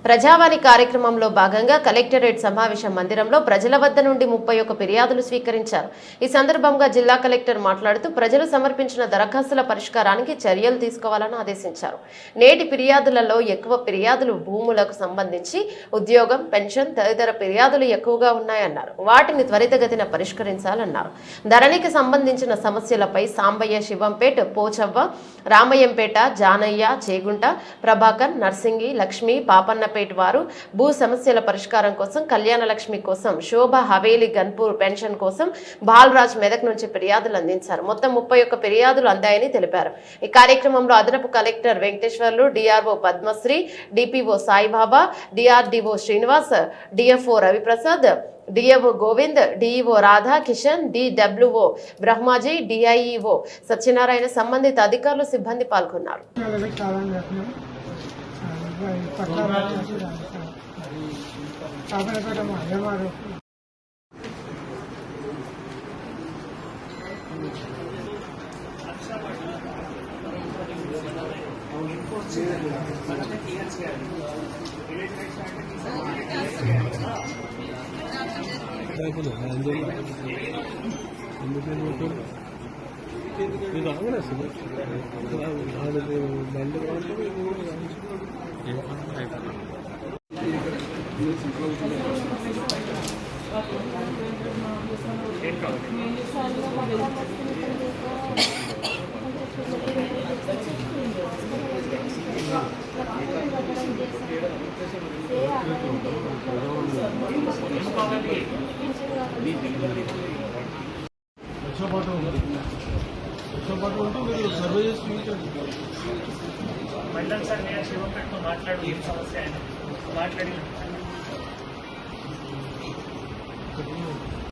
ప్రజావాణి కార్యక్రమంలో భాగంగా కలెక్టరేట్ సమావేశ మందిరంలో ప్రజల వద్ద నుండి 31 ఫిర్యాదులు స్వీకరించారు. ఈ సందర్భంగా జిల్లా కలెక్టర్ మాట్లాడుతూ ప్రజలు సమర్పించిన దరఖాస్తుల పరిష్కారానికి చర్యలు తీసుకోవాలని ఆదేశించారు. నేటి ఫిర్యాదులలో ఎక్కువ ఫిర్యాదులు భూములకు సంబంధించి ఉద్యోగం, పెన్షన్ తదితర ఫిర్యాదులు ఎక్కువగా ఉన్నాయన్నారు. వాటిని త్వరితగతిన పరిష్కరించాలన్నారు. ధరణికి సంబంధించిన సమస్యలపై సాంబయ్య, శివంపేట, పోచవ్వ, రామయ్యంపేట, జానయ్య, చేగుంట, ప్రభాకర్, నర్సింగి, లక్ష్మి, పాపన్నపేట వారు భూ సమస్యల పరిష్కారం కోసం, కళ్యాణ లక్ష్మి కోసం, శోభ, హవేలి, గన్పూర్ పెన్షన్ కోసం బాలరాజ్ మెదక్ నుంచి ఫిర్యాదులు అందించారు. మొత్తం 31 ఫిర్యాదులు అందాయని తెలిపారు. ఈ కార్యక్రమంలో అదనపు collector Venkateswarlu, DRO Padmasri, DPO Saibaba, DRDO Srinivas, DFO Raviprasad, DFO Govind, DEO Radha Kishan, DWO Brahmaji, DIEO Satyanarayana, సంబంధిత అధికారులు, సిబ్బంది పాల్గొన్నారు. మండల్ సార్ నేను శివంపేటతో మాట్లాడి సమస్య మాట్లాడి